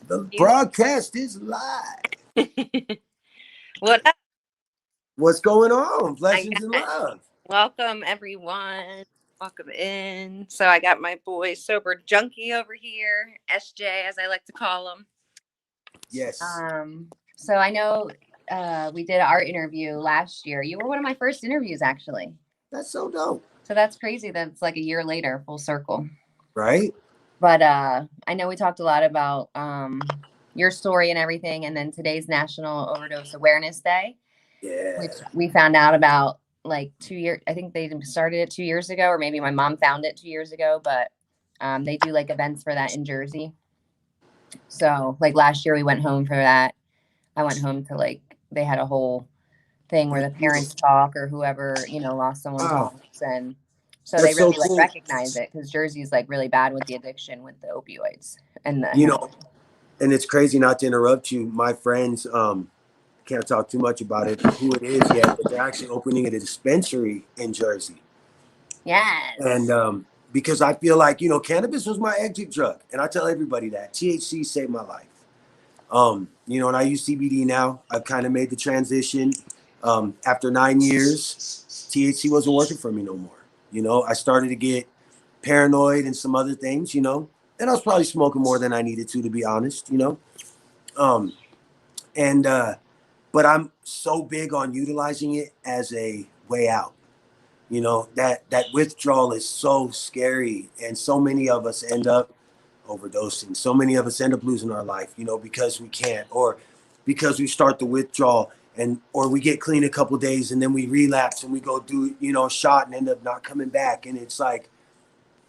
The broadcast is live. What up? What's going on? I Blessings and got love. welcome everyone. Welcome in. So I got my boy Sober Junkie over here, SJ as I like to call him. Yes. So I know we did our interview last year. You were one of my first interviews, actually. That's so dope. So that's crazy that it's like a year later, full circle. Right? But I know we talked a lot about your story and everything. And then today's National Overdose Awareness Day, which Yeah. we found out about like 2 years. I think they started it 2 years ago, or maybe my mom found it 2 years ago. But they do like events for that in Jersey. So like last year we went home for that. I went home to like, they had a whole thing where the parents talk or whoever, lost someone Wow. talks. And so they That's so really like cool. recognize it because Jersey's like really bad with the addiction with the opioids and the You know, and it's crazy not to interrupt you. My friends, can't talk too much about it, who it is yet, but they're actually opening a dispensary in Jersey. Yes. And because I feel like, cannabis was my exit drug. And I tell everybody that THC saved my life. And I use CBD now. I've kind of made the transition. After 9 years, THC wasn't working for me no more. I started to get paranoid and some other things, and I was probably smoking more than I needed to be honest, but I'm so big on utilizing it as a way out. That withdrawal is so scary, and so many of us end up overdosing. So many of us end up losing our life, because we can't, or because we start the withdrawal or we get clean a couple of days and then we relapse and we go do, a shot and end up not coming back. And it's like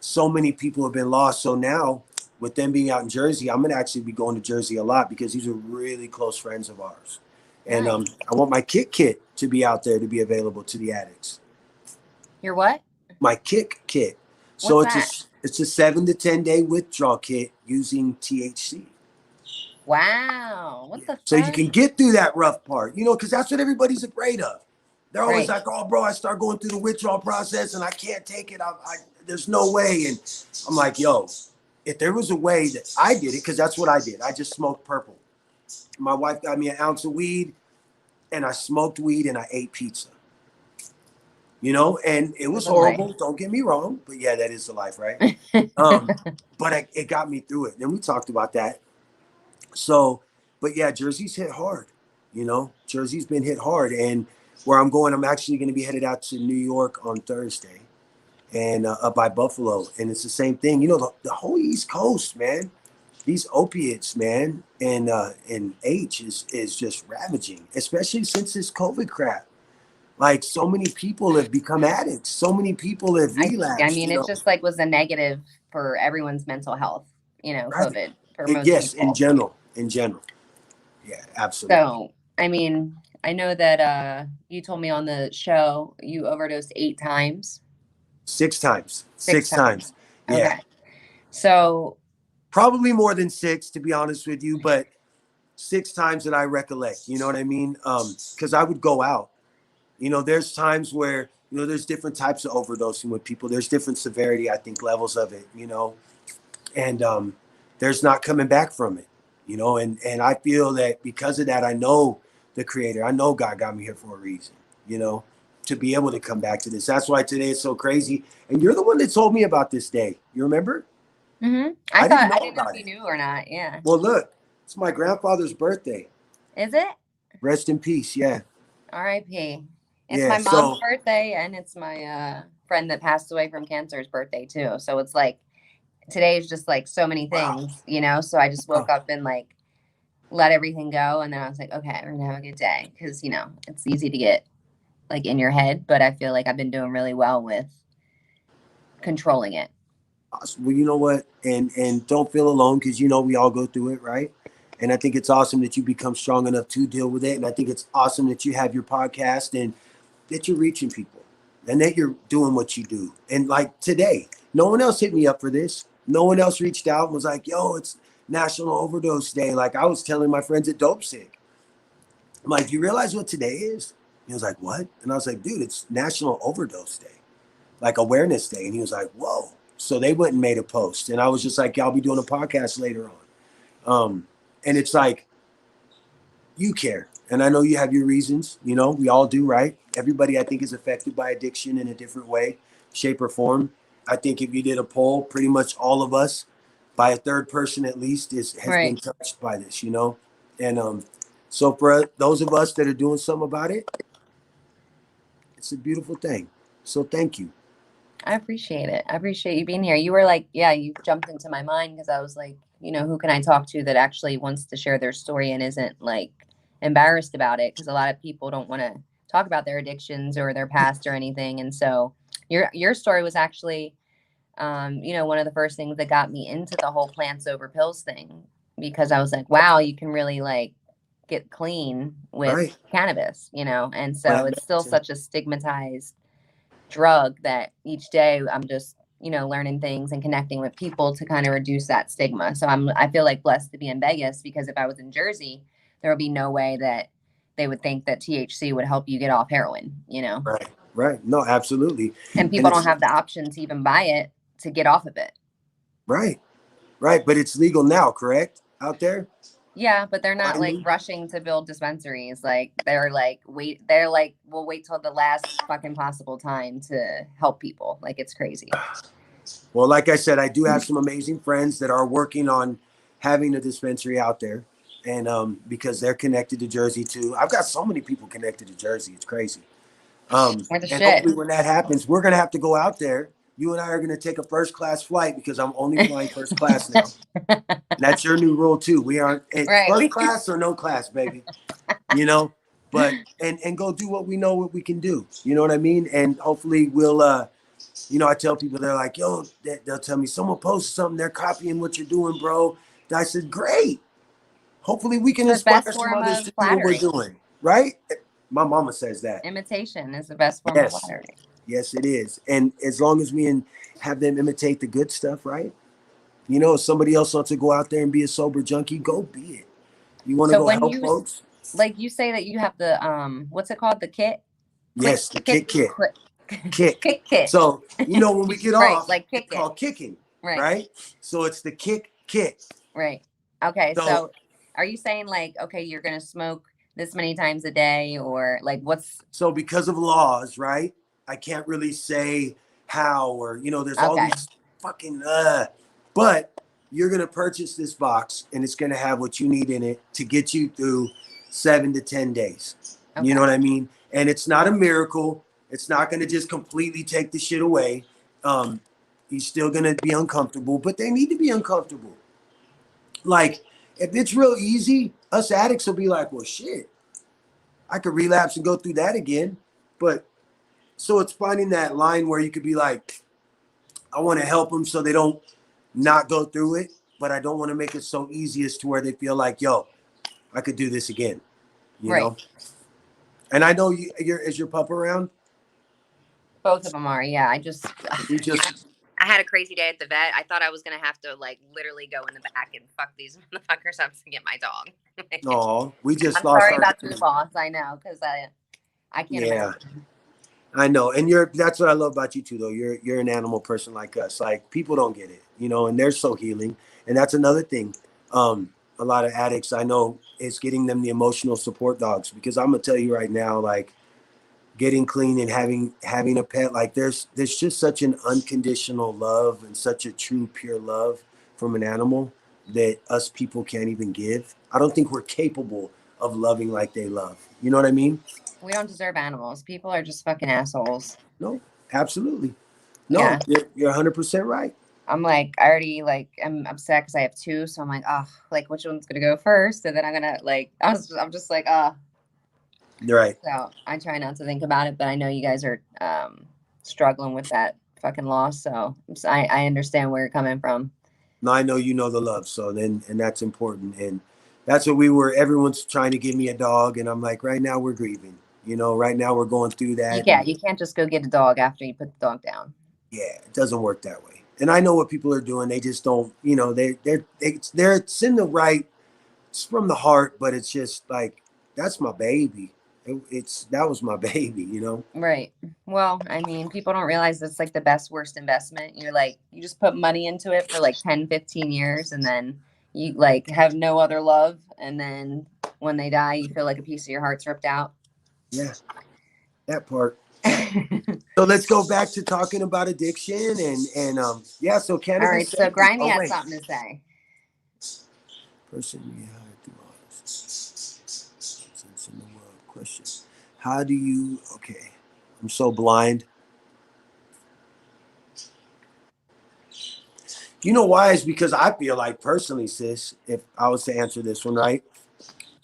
so many people have been lost. So now with them being out in Jersey, I'm going to actually be going to Jersey a lot because these are really close friends of ours. And I want my kick kit to be out there to be available to the addicts. Your what? My kick kit. So What's it's a 7 to 10 day withdrawal kit using THC. Wow. What the So fuck? you can get through that rough part, because that's what everybody's afraid of. They're always like, oh, bro, I start going through the withdrawal process and I can't take it. There's no way. And I'm like, yo, if there was a way that I did it, because that's what I did. I just smoked purple. My wife got me an ounce of weed and I smoked weed and I ate pizza. And it was horrible. Don't get me wrong. But yeah, that is the life, right? But it got me through it. And we talked about that. So, but yeah, Jersey's hit hard. Jersey's been hit hard. And where I'm going, I'm actually going to be headed out to New York on Thursday and up by Buffalo. And it's the same thing. The whole East Coast, man, these opiates, man, and H is just ravaging, especially since this COVID crap. Like so many people have become addicts. So many people have relapsed. I mean, it just like was a negative for everyone's mental health, Right. COVID for most yes, people. in general. Yeah, absolutely. So, I mean, I know that you told me on the show you overdosed 8 times. 6 times. 6 times. Yeah. Okay. So probably more than 6, to be honest with you, but 6 times that I recollect. You know what I mean? Because I would go out. There's times where, there's different types of overdosing with people. There's different severity, I think, levels of it, and there's not coming back from it, and I feel that because of that, I know the Creator. I know God got me here for a reason, to be able to come back to this. That's why today is so crazy. And you're the one that told me about this day. You remember? Mm-hmm. I didn't know if you knew or not. Yeah. Well, look, it's my grandfather's birthday. Is it? Rest in peace. Yeah. R.I.P. It's my mom's birthday, and it's my friend that passed away from cancer's birthday too. So it's like today is just like so many things, So I just woke up and like let everything go, and then I was like, okay, we're gonna have a good day because it's easy to get like in your head, but I feel like I've been doing really well with controlling it. Well, you know what, and don't feel alone because we all go through it, right? And I think it's awesome that you become strong enough to deal with it, and I think it's awesome that you have your podcast and that you're reaching people and that you're doing what you do. And like today, no one else hit me up for this. No one else reached out and was like, yo, it's National Overdose Day. Like I was telling my friends at Dope Sick, I'm like, do you realize what today is? He was like, what? And I was like, dude, it's National Overdose Day, like Awareness Day. And he was like, whoa. So they went and made a post. And I was just like, yeah, I'll be doing a podcast later on. And it's like, you care. And I know you have your reasons, you know, we all do, right? Everybody, I think, is affected by addiction in a different way, shape, or form. I think if you did a poll, pretty much all of us, by a third person at least, has been touched by this, you know? And so for those of us that are doing something about it, it's a beautiful thing. So thank you. I appreciate it. I appreciate you being here. You were like, yeah, you jumped into my mind because I was like, you know, who can I talk to that actually wants to share their story and isn't like embarrassed about it? Because a lot of people don't want to talk about their addictions or their past or anything. And so your story was actually, you know, one of the first things that got me into the whole plants over pills thing, because I was like, wow, you can really like get clean with cannabis, you know? And so it's still such a stigmatized drug that each day I'm just, you know, learning things and connecting with people to kind of reduce that stigma. So I feel like blessed to be in Vegas, because if I was in Jersey, there would be no way that they would think that THC would help you get off heroin, you know? Right. No, absolutely. And people don't have the option to even buy it to get off of it. Right. But it's legal now, correct? Out there? Yeah, but they're not like rushing to build dispensaries. Like they're like, we'll wait till the last fucking possible time to help people. Like it's crazy. Well, like I said, I do have some amazing friends that are working on having a dispensary out there. And because they're connected to Jersey too. I've got so many people connected to Jersey. It's crazy. And hopefully when that happens, we're going to have to go out there. You and I are going to take a first class flight, because I'm only flying first class now. That's your new rule too. We aren't first class or no class, baby. You know, but and go do what we know what we can do. You know what I mean? And hopefully we'll you know, I tell people, they're like, yo, they'll tell me someone posted something, they're copying what you're doing, bro. And I said, great. Hopefully we can inspire some others to do what we're doing. Right? My mama says that. Imitation is the best form of flattery. Yes, it is. And as long as we have them imitate the good stuff, right? You know, if somebody else wants to go out there and be a sober junkie, go be it. You want to go help folks? Like you say that you have the, what's it called? The kit? Yes, the kit. Kick. So, you know, when we get off, like it's called kicking, right? So it's the kick. Right. Okay. So are you saying like, okay, you're going to smoke this many times a day, or like what's? So because of laws, right? I can't really say how, or, you know, there's all these fucking, but you're going to purchase this box and it's going to have what you need in it to get you through 7 to 10 days. Okay. You know what I mean? And it's not a miracle. It's not going to just completely take the shit away. You're still going to be uncomfortable, but they need to be uncomfortable. Like, if it's real easy, us addicts will be like, well, shit, I could relapse and go through that again. But so it's finding that line where you could be like, I want to help them so they don't not go through it, but I don't want to make it so easy as to where they feel like, yo, I could do this again, you know? And I know is your pup around? Both of them are, yeah. I had a crazy day at the vet. I thought I was going to have to like literally go in the back and fuck these motherfuckers up to get my dog. Oh, we just I'm sorry about your loss. I know, because I can't imagine. I know. And that's what I love about you too, though. You're an animal person like us. Like, people don't get it, you know, and they're so healing. And that's another thing. A lot of addicts I know is getting them the emotional support dogs, because I'm gonna tell you right now, like, getting clean and having a pet, like there's just such an unconditional love and such a true, pure love from an animal that us people can't even give. I don't think we're capable of loving like they love. You know what I mean? We don't deserve animals. People are just fucking assholes. No, absolutely. No, you're 100% right. I'm like, I already like, I'm upset because I have 2. So I'm like, oh, like which one's going to go first? And then I'm going to like, I'm just like, Right. So I try not to think about it, but I know you guys are struggling with that fucking loss. So I understand where you're coming from. No, I know you know the love. So and that's important. And that's what everyone's trying to give me a dog. And I'm like, right now we're grieving. You know, right now we're going through that. Yeah, you can't just go get a dog after you put the dog down. Yeah, it doesn't work that way. And I know what people are doing. They just don't, you know, it's in the right, it's from the heart, but it's just like, that's my baby. That was my baby, you know? Right. Well, I mean, people don't realize it's like the best, worst investment. You're like, you just put money into it for like 10, 15 years and then you like have no other love, and then when they die, you feel like a piece of your heart's ripped out. Yeah, that part. So let's go back to talking about addiction and yeah. So cannabis. All right. So Grimy had something to say. Person we hired through all this in the world. Question: how do you? Okay, I'm so blind. You know why? It's because I feel like personally, sis, if I was to answer this one right,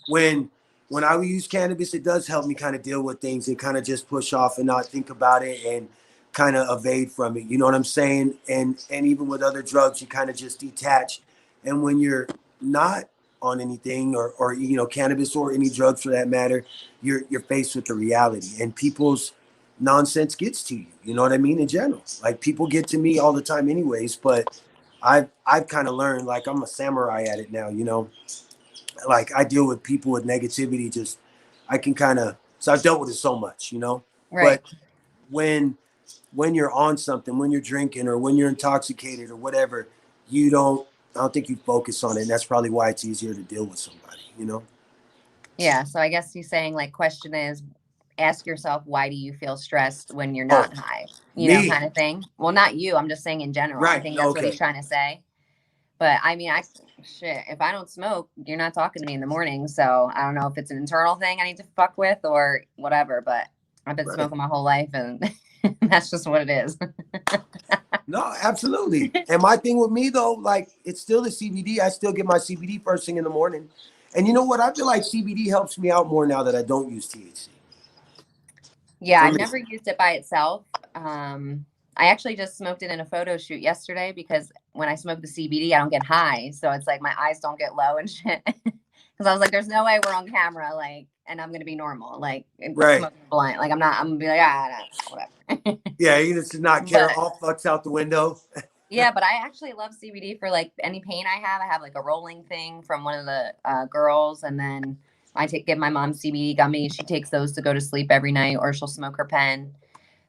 when I use cannabis, it does help me kind of deal with things and kind of just push off and not think about it and kind of evade from it. You know what I'm saying? And even with other drugs, you kind of just detach. And when you're not on anything or you know, cannabis or any drugs for that matter, you're faced with the reality, and people's nonsense gets to you. You know what I mean? In general, like people get to me all the time anyways, but I've kind of learned, like I'm a samurai at it now, you know, like I deal with people with negativity. Just, I can kind of, so I've dealt with it so much, you know, Right. But when you're on something, when you're drinking or when you're intoxicated or whatever, I don't think you focus on it. And that's probably why it's easier to deal with somebody, you know? Yeah. So I guess he's saying like, question is, ask yourself, why do you feel stressed when you're not high? You know, kind of thing. Well, not you. I'm just saying in general. Right. I think that's what he's trying to say. But I mean, if I don't smoke, you're not talking to me in the morning. So I don't know if it's an internal thing I need to fuck with or whatever, but I've been smoking my whole life, and that's just what it is. No, absolutely. And my thing with me though, like it's still the CBD. I still get my CBD first thing in the morning. And you know what? I feel like CBD helps me out more now that I don't use THC. Yeah, I've never used it by itself. I actually just smoked it in a photo shoot yesterday because when I smoke the CBD, I don't get high. So it's like my eyes don't get low and shit. Because I was like, there's no way we're on camera, like, and I'm going to be normal. Like, smoking blind. Like, I'm going to be like, whatever. Yeah, you just not care. All fucks out the window. Yeah, but I actually love CBD for like any pain I have. I have like a rolling thing from one of the girls, and then I give my mom CBD gummies. She takes those to go to sleep every night, or she'll smoke her pen.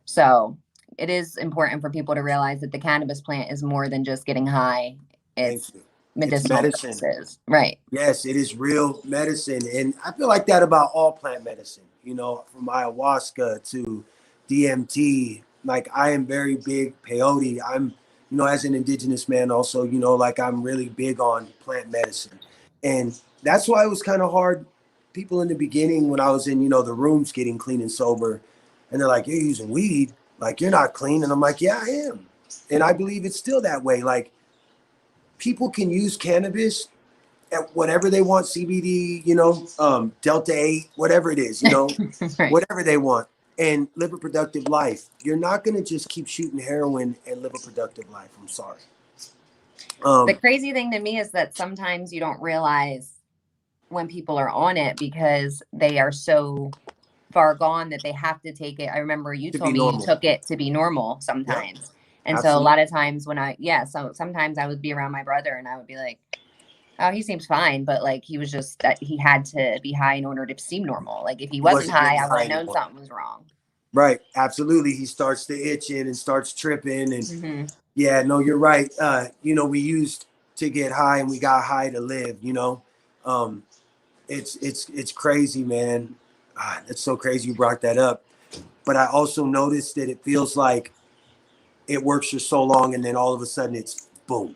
So it is important for people to realize that the cannabis plant is more than just getting high. It's medicinal purposes. Right. Yes, it is real medicine. And I feel like that about all plant medicine, you know, from ayahuasca to DMT. Like I am very big peyote. I'm, you know, as an indigenous man also, you know, like I'm really big on plant medicine. And that's why it was kind of hard. People in the beginning when I was in, you know, the rooms getting clean and sober, and they're like, you're using weed, like you're not clean. And I'm like, yeah, I am. And I believe it's still that way. Like people can use cannabis at whatever they want, CBD, you know, Delta 8, whatever it is, you know, whatever they want, and live a productive life. You're not going to just keep shooting heroin and live a productive life. I'm sorry. The crazy thing to me is that sometimes you don't realize when people are on it because they are so far gone that they have to take it. I remember you told me you took it to be normal sometimes. Yep. And absolutely. So a lot of times when so sometimes I would be around my brother and I would be like, oh, he seems fine. But like, he was just that he had to be high in order to seem normal. Like if he wasn't high, I would have known something was wrong. Right. Absolutely. He starts to itching and starts tripping. And yeah, no, you're right. You know, we used to get high and we got high to live, you know. It's crazy, man. It's so crazy you brought that up. But I also noticed that it feels like it works for so long and then all of a sudden it's boom.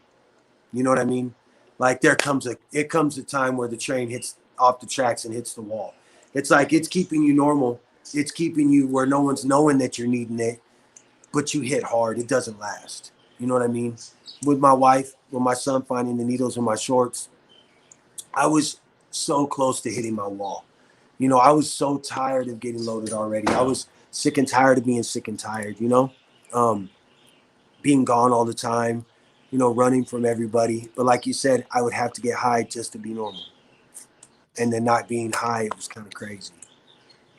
You know what I mean? Like it comes a time where the train hits off the tracks and hits the wall. It's like it's keeping you normal. It's keeping you where no one's knowing that you're needing it, but you hit hard. It doesn't last. You know what I mean? With my wife, with my son finding the needles in my shorts, I was so close to hitting my wall. You know, I was so tired of getting loaded already. I was sick and tired of being sick and tired, you know, being gone all the time, you know, running from everybody. But like you said, I would have to get high just to be normal. And then not being high, it was kind of crazy.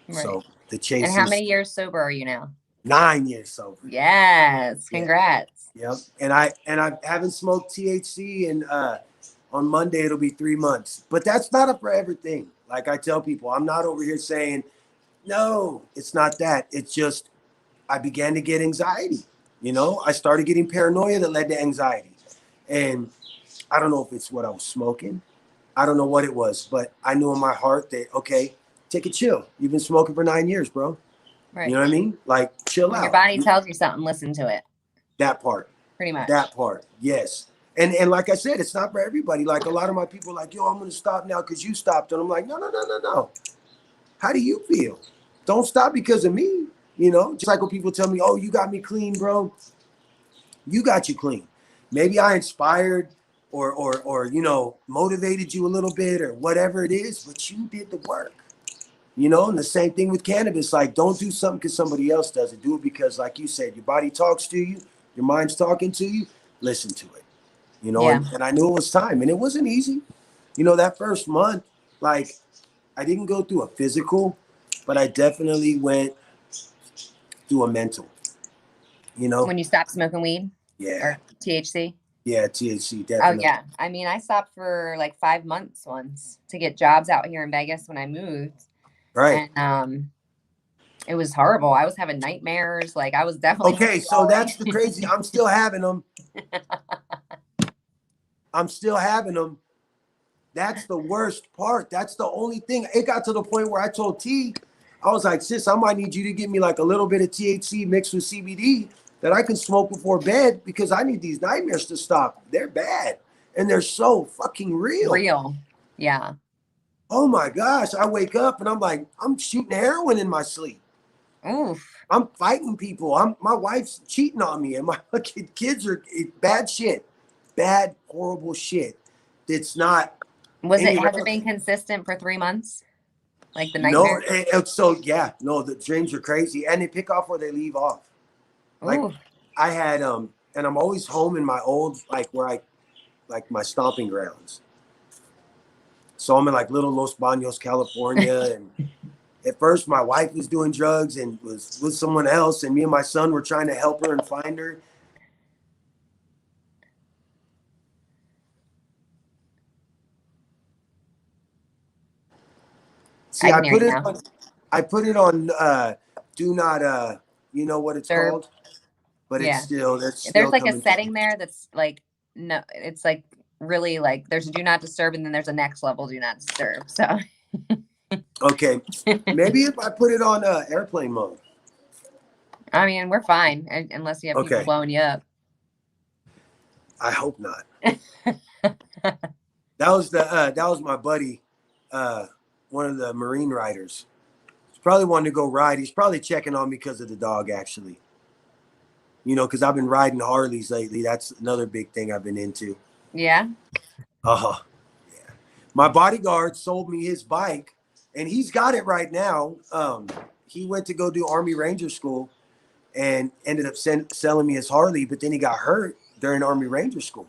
Right. So the chase. And how many years sober are you now? 9 years sober. Yes. Congrats. Yeah. Yep. And I haven't smoked THC and on Monday it'll be 3 months. But that's not a forever thing. Like I tell people, I'm not over here saying, no, it's not that. It's just I began to get anxiety. You know, I started getting paranoia that led to anxiety. And I don't know if it's what I was smoking. I don't know what it was, but I knew in my heart that, okay, take a chill. You've been smoking for 9 years, bro. Right. You know what I mean? Like, chill When out. your body tells you something, listen to it. That part. Pretty much. That part. Yes. And like I said, it's not for everybody. Like a lot of my people are like, yo, I'm going to stop now because you stopped. And I'm like, no, no, no, no, no. How do you feel? Don't stop because of me. You know, just like when people tell me, oh, you got me clean, bro. You got you clean. Maybe I inspired or you know, motivated you a little bit or whatever it is, but you did the work. You know, and the same thing with cannabis. Like, don't do something because somebody else does it. Do it because, like you said, your body talks to you, your mind's talking to you. Listen to it. You know, Yeah. and I knew it was time, and it wasn't easy. You know, that first month, like, I didn't go through a physical, but I definitely went through a mental. You know, When you stop smoking weed yeah, or THC. yeah, THC Oh definitely. yeah. I mean, I stopped for like 5 months once to get jobs out here in Vegas when I moved. Right. And it was horrible. I was having nightmares. Like I was definitely Okay, so that's the crazy. I'm still having them. I'm still having them. That's the worst part. That's the only thing. It got to the point where I told T, I was like, sis, I might need you to give me like a little bit of THC mixed with CBD that I can smoke before bed because I need these nightmares to stop. They're bad. And they're so fucking real. Real. Yeah. Oh my gosh. I wake up and I'm like, I'm shooting heroin in my sleep. Oof. I'm fighting people. My wife's cheating on me and my kids are bad shit. Bad, horrible shit. It's not. Has it been consistent for 3 months? Like the No, nightmare? so yeah, no, the dreams are crazy and they pick off where they leave off. Like Ooh. I had and I'm always home in my old like where I like my stomping grounds. So I'm in like little Los Banos, California, and at first my wife was doing drugs and was with someone else, and me and my son were trying to help her and find her. See, I put it on do not you know what it's called? But yeah. there's like a setting there that's like no, it's like really like there's a do not disturb and then there's a next level do not disturb. So okay. Maybe if I put it on airplane mode. I mean, we're fine unless you have people blowing you up. I hope not. That was my buddy, one of the Marine riders. He's probably wanting to go ride. He's probably checking on me because of the dog, actually. You know, because I've been riding Harleys lately. That's another big thing I've been into. Yeah. Yeah. My bodyguard sold me his bike, and he's got it right now. He went to go do Army Ranger school, and ended up selling me his Harley. But then he got hurt during Army Ranger school,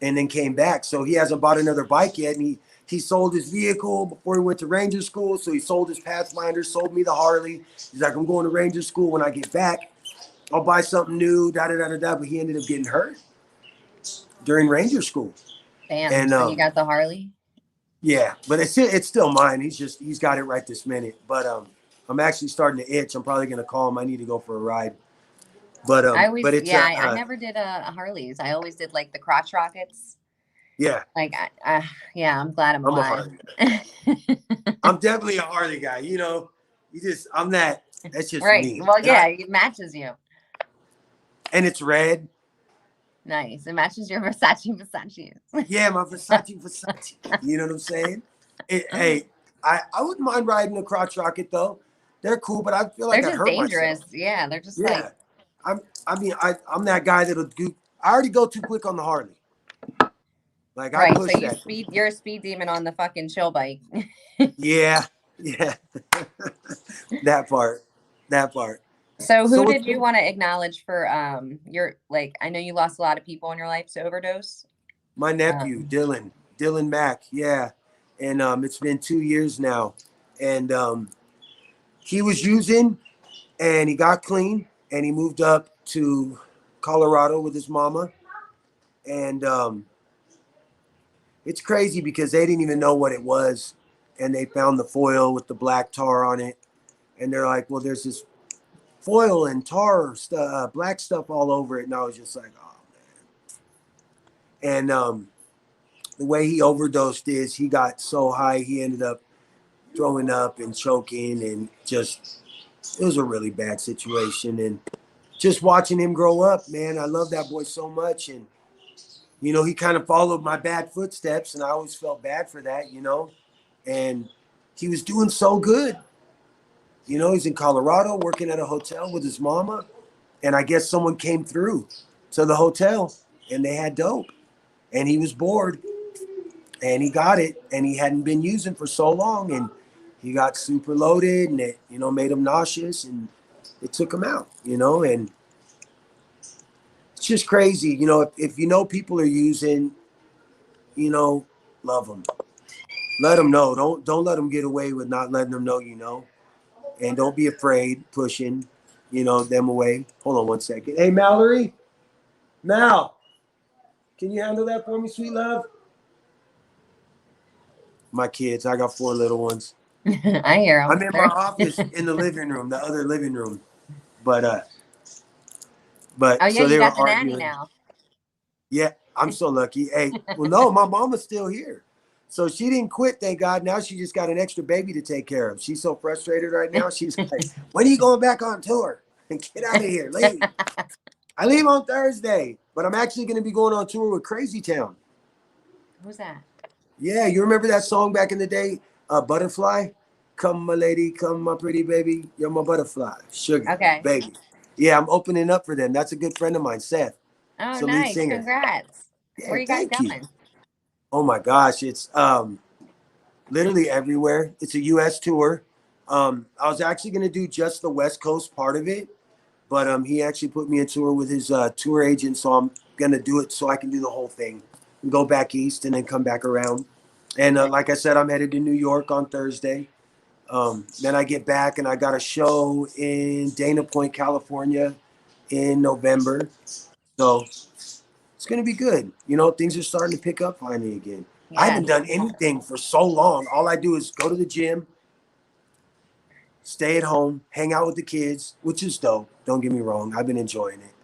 and then came back. So he hasn't bought another bike yet. And he sold his vehicle before he went to Ranger school. So he sold his Pathfinder, sold me the Harley. He's like, I'm going to Ranger school when I get back. I'll buy something new, da-da-da-da-da. But he ended up getting hurt during Ranger school. Damn. And so you got the Harley? Yeah, but it's still mine. He's got it right this minute. But I'm actually starting to itch. I'm probably gonna call him. I need to go for a ride. But I never did a Harleys. I always did like the crotch rockets. Yeah. Like yeah, I'm glad I'm alive. I'm definitely a Harley guy. You know, I'm that. That's just right. me. Well, yeah, it matches you. And it's red. Nice. It matches your Versace. Yeah, my Versace. You know what I'm saying? Hey, I wouldn't mind riding a crotch rocket though. They're cool, but I feel like they're just dangerous. Myself. Yeah, they're just like. I'm that guy that'll do. I already go too quick on the Harley. Like I push so that. You're a speed demon on the fucking chill bike. yeah. That part. So who did you want to acknowledge for your like? I know you lost a lot of people in your life to overdose. My nephew Dylan Mack, yeah, and it's been 2 years now, and he was using, and he got clean, and he moved up to Colorado with his mama, and it's crazy because they didn't even know what it was, and they found the foil with the black tar on it, and they're like, well, there's this foil and tar black stuff all over it, and I was just like, oh man. And the way he overdosed is he got so high he ended up throwing up and choking, and just it was a really bad situation. And just watching him grow up, man, I love that boy so much. And you know, he kind of followed my bad footsteps, and I always felt bad for that, you know. And he was doing so good. You know, he's in Colorado working at a hotel with his mama, and I guess someone came through to the hotel and they had dope, and he was bored and he got it, and he hadn't been using for so long, and he got super loaded, and it, you know, made him nauseous, and it took him out, you know. And it's just crazy, you know. If you know people are using, you know, love them, let them know. Don't let them get away with not letting them know, you know. And don't be afraid pushing, you know, them away. Hold on one second. Hey, Mallory, Mal, can you handle that for me, sweet love? My kids, I got 4 little ones. I hear them. I'm in my office in the living room, the other living room. But oh yeah, so you they got were the arguing. nanny now. Yeah, I'm so lucky. Hey, well, no, my mama's still here. So she didn't quit, thank God. Now she just got an extra baby to take care of. She's so frustrated right now. She's like, when are you going back on tour? Get out of here. Leave. I leave on Thursday, but I'm actually going to be going on tour with Crazy Town. Who's that? Yeah, you remember that song back in the day, Butterfly? Come, my lady, come, my pretty baby. You're my butterfly. Sugar, Okay. baby. Yeah, I'm opening up for them. That's a good friend of mine, Seth. Oh, It's the lead nice. singer. Congrats. Yeah, Where are you guys thank you. going? Oh my gosh, it's literally everywhere. It's a U.S. tour. I was actually going to do just the West Coast part of it, but he actually put me in tour with his tour agent, so I'm going to do it so I can do the whole thing and go back east and then come back around. And like I said, I'm headed to New York on Thursday. Then I get back and I got a show in Dana Point, California in November. So it's going to be good. You know, things are starting to pick up finally again. Yeah. I haven't done anything for so long. All I do is go to the gym, stay at home, hang out with the kids, which is dope. Don't get me wrong. I've been enjoying it.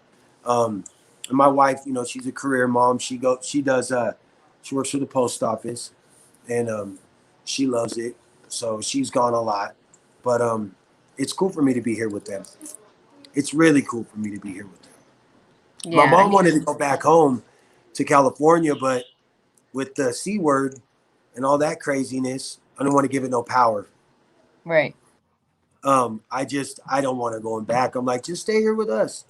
And my wife, you know, she's a career mom. She works for the post office, and she loves it. So she's gone a lot, but it's cool for me to be here with them. It's really cool for me to be here with them. Yeah, My mom wanted to go back home to California, but with the C word and all that craziness, I don't want to give it no power. Right. I don't want her going back. I'm like, just stay here with us.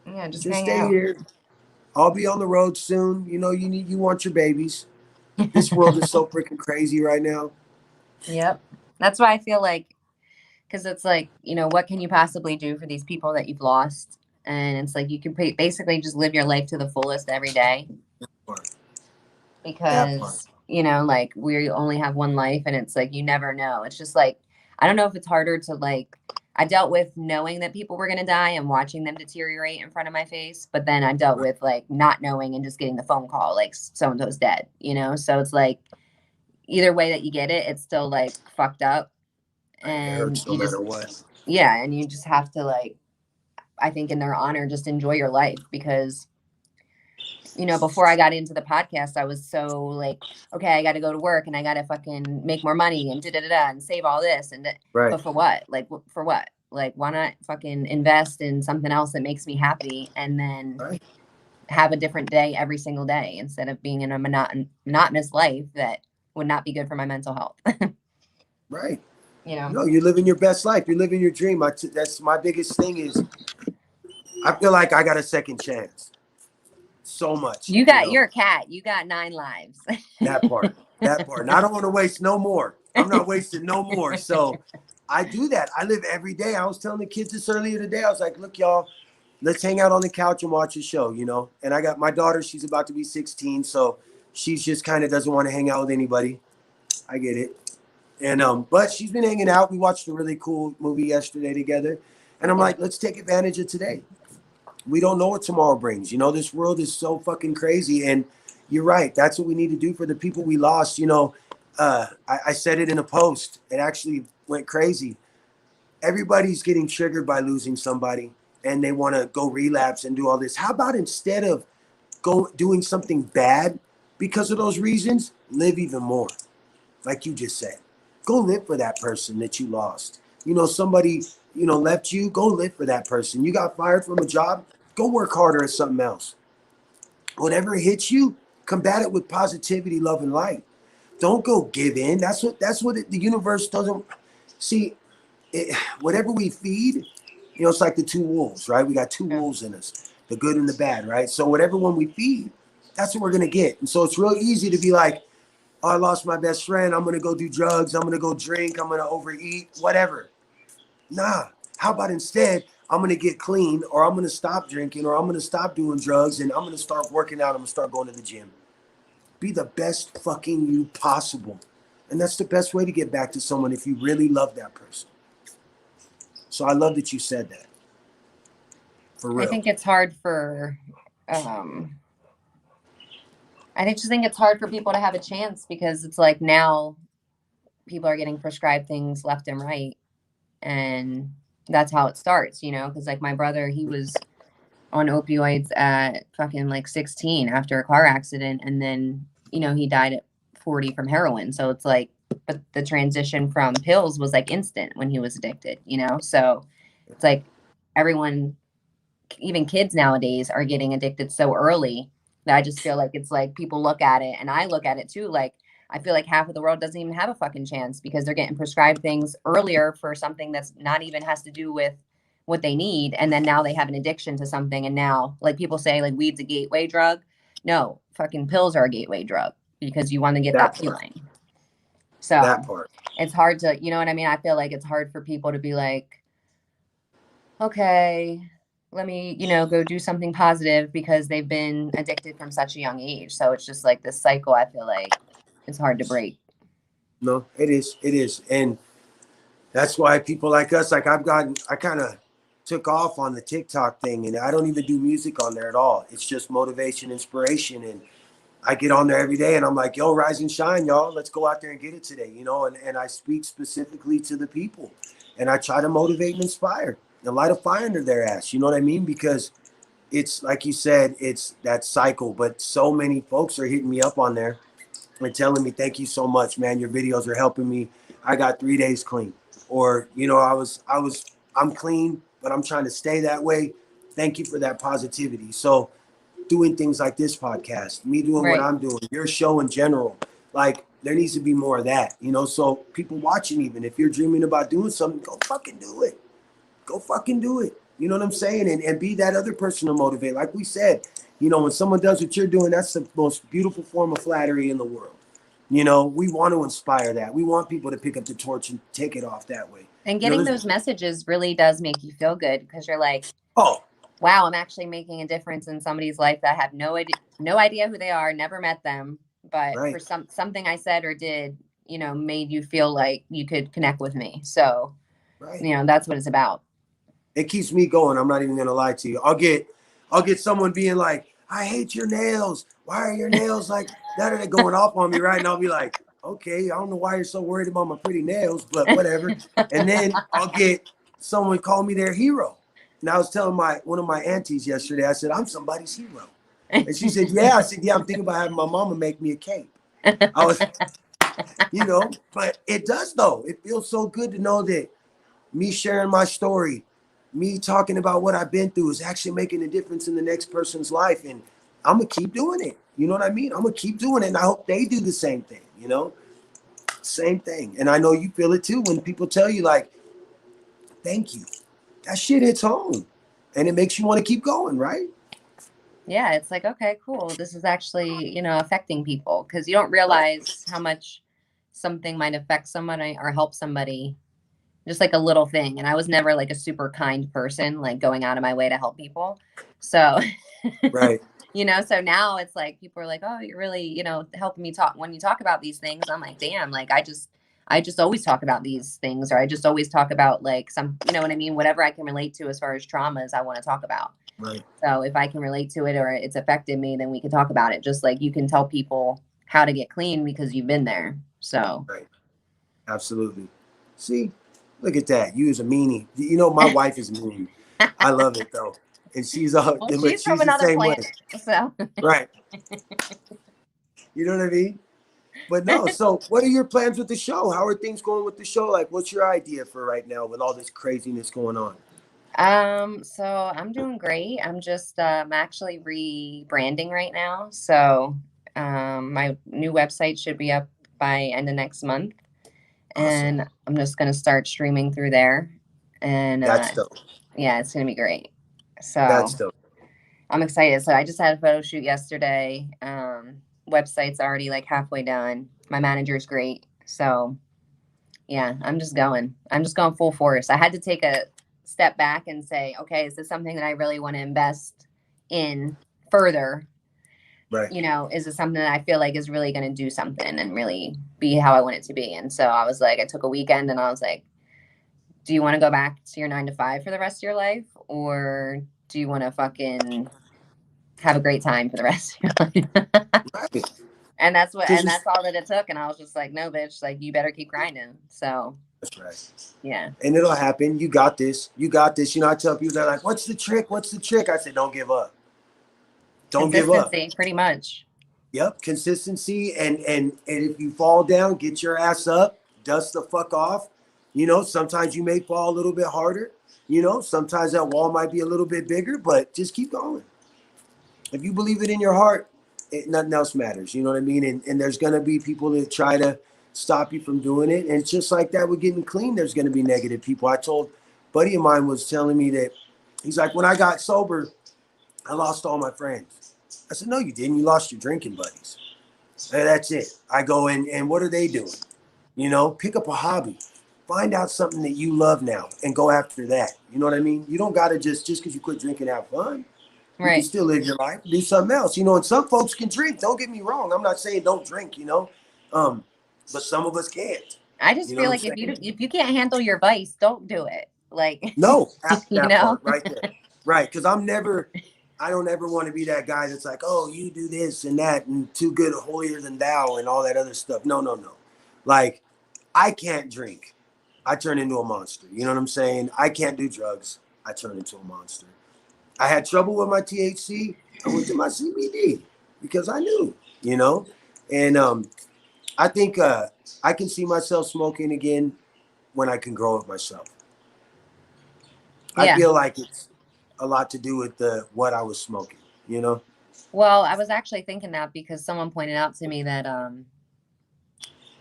Yeah, just Just hang stay out. here. I'll be on the road soon. You know, you want your babies. This world is so freaking crazy right now. Yep. That's why I feel like, because it's like, you know, what can you possibly do for these people that you've lost? And it's like, you can basically just live your life to the fullest every day. Because, you know, like, we only have one life, and it's like, you never know. It's just like, I don't know if it's harder to, like, I dealt with knowing that people were going to die and watching them deteriorate in front of my face. But then I dealt with, like, not knowing and just getting the phone call, like, so-and-so's dead, you know? So it's like, either way that you get it, it's still, like, fucked up. And it hurts no matter what. Yeah, and you just have to, like, I think in their honor, just enjoy your life. Because, you know, before I got into the podcast, I was so like, okay, I got to go to work and I got to fucking make more money and and save all this. And right. But for what? Like, for what? Like, why not fucking invest in something else that makes me happy, and then have a different day every single day, instead of being in a monotonous life that would not be good for my mental health. Right. You know? No, you're living your best life. You're living your dream. That's my biggest thing is I feel like I got a second chance. So much. You're a cat. You got 9 lives. That part. And I don't want to waste no more. I'm not wasting no more. So I do that. I live every day. I was telling the kids this earlier today. I was like, look, y'all, let's hang out on the couch and watch a show, you know? And I got my daughter, she's about to be 16. So she's just kind of doesn't want to hang out with anybody. I get it. And but she's been hanging out. We watched a really cool movie yesterday together. And I'm like, let's take advantage of today. We don't know what tomorrow brings. You know, this world is so fucking crazy. And you're right. That's what we need to do for the people we lost. You know, I said it in a post. It actually went crazy. Everybody's getting triggered by losing somebody, and they want to go relapse and do all this. How about instead of doing something bad, because of those reasons, live even more. Like you just said, go live for that person that you lost. You know, somebody, you know, left you, go live for that person. You got fired from a job, go work harder at something else. Whatever hits you, combat it with positivity, love, and light. Don't go give in. That's what the universe doesn't see. Whatever we feed, you know, it's like the two wolves, right? We got two wolves in us, the good and the bad, right? So whatever one we feed, that's what we're gonna get. And so it's real easy to be like, oh, I lost my best friend. I'm gonna go do drugs. I'm gonna go drink. I'm gonna overeat, whatever. Nah. How about instead, I'm gonna get clean, or I'm gonna stop drinking, or I'm gonna stop doing drugs, and I'm gonna start working out. I'm gonna start going to the gym. Be the best fucking you possible. And that's the best way to get back to someone if you really love that person. So I love that you said that. For real. I think it's hard for, I just think it's hard for people to have a chance, because it's like now people are getting prescribed things left and right. And that's how it starts, you know, because like my brother, he was on opioids at fucking like 16 after a car accident. And then, you know, he died at 40 from heroin. So it's like, but the transition from pills was like instant when he was addicted, you know? So it's like everyone, even kids nowadays, are getting addicted so early that I just feel like it's like people look at it, and I look at it too. Like, I feel like half of the world doesn't even have a fucking chance because they're getting prescribed things earlier for something that's not even has to do with what they need. And then now they have an addiction to something. And now, like people say, like weed's a gateway drug. No, fucking pills are a gateway drug because you want to get that feeling. So that part. It's hard to, you know what I mean? I feel like it's hard for people to be like, okay, let me, you know, go do something positive because they've been addicted from such a young age. So it's just like this cycle, I feel like it's hard to break. No, it is. It is. And that's why people like us, like I kind of took off on the TikTok thing, and I don't even do music on there at all. It's just motivation, inspiration. And I get on there every day and I'm like, yo, rise and shine, y'all. Let's go out there and get it today, you know? And I speak specifically to the people, and I try to motivate and inspire and light a fire under their ass. You know what I mean? Because it's like you said, it's that cycle, but so many folks are hitting me up on there and telling me, thank you so much, man. Your videos are helping me. I got 3 days clean. Or, you know, I'm clean, but I'm trying to stay that way. Thank you for that positivity. So doing things like this podcast, me doing what I'm doing, your show in general, like there needs to be more of that, you know? So people watching, even if you're dreaming about doing something, go fucking do it. Go fucking do it. You know what I'm saying? And be that other person to motivate. Like we said, you know, when someone does what you're doing, that's the most beautiful form of flattery in the world. You know, we want to inspire that. We want people to pick up the torch and take it off that way. And getting those messages really does make you feel good, because you're like, oh, wow, I'm actually making a difference in somebody's life that I have no idea who they are, never met them. But for something I said or did, you know, made you feel like you could connect with me. So, you know, that's what it's about. It keeps me going. I'm not even going to lie to you. I'll get someone being like, I hate your nails. Why are your nails like that? Are going off on me, right? And I'll be like, okay, I don't know why you're so worried about my pretty nails, but whatever. And then I'll get someone call me their hero. And I was telling one of my aunties yesterday, I said, I'm somebody's hero. And she said, yeah. I said, yeah, I'm thinking about having my mama make me a cape. I was, you know, but it does though. It feels so good to know that me sharing my story, me talking about what I've been through is actually making a difference in the next person's life. And I'm going to keep doing it. You know what I mean? I'm going to keep doing it. And I hope they do the same thing, you know? Same thing. And I know you feel it too when people tell you like, thank you. That shit hits home. And it makes you want to keep going, right? Yeah, it's like, okay, cool. This is actually, you know, affecting people, because you don't realize how much something might affect somebody or help somebody. Just like a little thing. And I was never like a super kind person, like going out of my way to help people. So, you know, so now it's like people are like, oh, you're really, you know, helping me talk. When you talk about these things, I'm like, damn, like I just always talk about these things, or I just always talk about like some, you know what I mean? Whatever I can relate to as far as traumas, I want to talk about. Right. So if I can relate to it or it's affected me, then we can talk about it. Just like you can tell people how to get clean because you've been there. So. Right. Absolutely. See, look at that. You is a meanie. You know, my wife is mean. I love it though. And she's she's from another planet. So. Right. You know what I mean? But no, so what are your plans with the show? How are things going with the show? Like, what's your idea for right now with all this craziness going on? So I'm doing great. I'm just I'm actually rebranding right now. So my new website should be up by end of next month. And Awesome. I'm just gonna start streaming through there. And That's dope. yeah, it's gonna be great. That's So dope. I'm excited. So I just had a photo shoot yesterday. Website's already like halfway done. My manager's great. So yeah, I'm just going. I'm just going full force. I had to take a step back and say, okay, is this something that I really want to invest in further? Right. You know, is it something that I feel like is really going to do something and really be how I want it to be? And so I was like, I took a weekend and I was like, do you want to go back to your 9 to 5 for the rest of your life? Or do you want to fucking have a great time for the rest of your life? Right. And that's all that it took. And I was just like, no, bitch, like you better keep grinding. So That's right. yeah. And it'll happen. You got this. You got this. You know, I tell people, they're like, what's the trick? What's the trick? I said, don't give up. Don't give up. Consistency, pretty much. Yep. Consistency. And if you fall down, get your ass up, dust the fuck off. You know, sometimes you may fall a little bit harder. You know, sometimes that wall might be a little bit bigger, but just keep going. If you believe it in your heart, nothing else matters. You know what I mean? And there's going to be people that try to stop you from doing it. And it's just like that with getting clean, there's going to be negative people. I told a buddy of mine was telling me that he's like, when I got sober, I lost all my friends. I said, no, you didn't. You lost your drinking buddies. And that's it. I go in, and what are they doing? You know, pick up a hobby. Find out something that you love now and go after that. You know what I mean? You don't got to just because you quit drinking, have fun. You Right. can still live your life, do something else. You know, and some folks can drink. Don't get me wrong. I'm not saying don't drink, you know. But some of us can't. I just You know feel what like I'm if you can't handle your vice, don't do it. Like No, you that know? part right there. Right. Because I don't ever want to be that guy that's like, oh, you do this and that and too good, holier than thou and all that other stuff. No, no, no. Like, I can't drink. I turn into a monster. You know what I'm saying? I can't do drugs. I turn into a monster. I had trouble with my THC. I went to my CBD because I knew, you know, and I think I can see myself smoking again when I can grow it myself. I Yeah. feel like it's a lot to do with what I was smoking, you know? Well, I was actually thinking that because someone pointed out to me that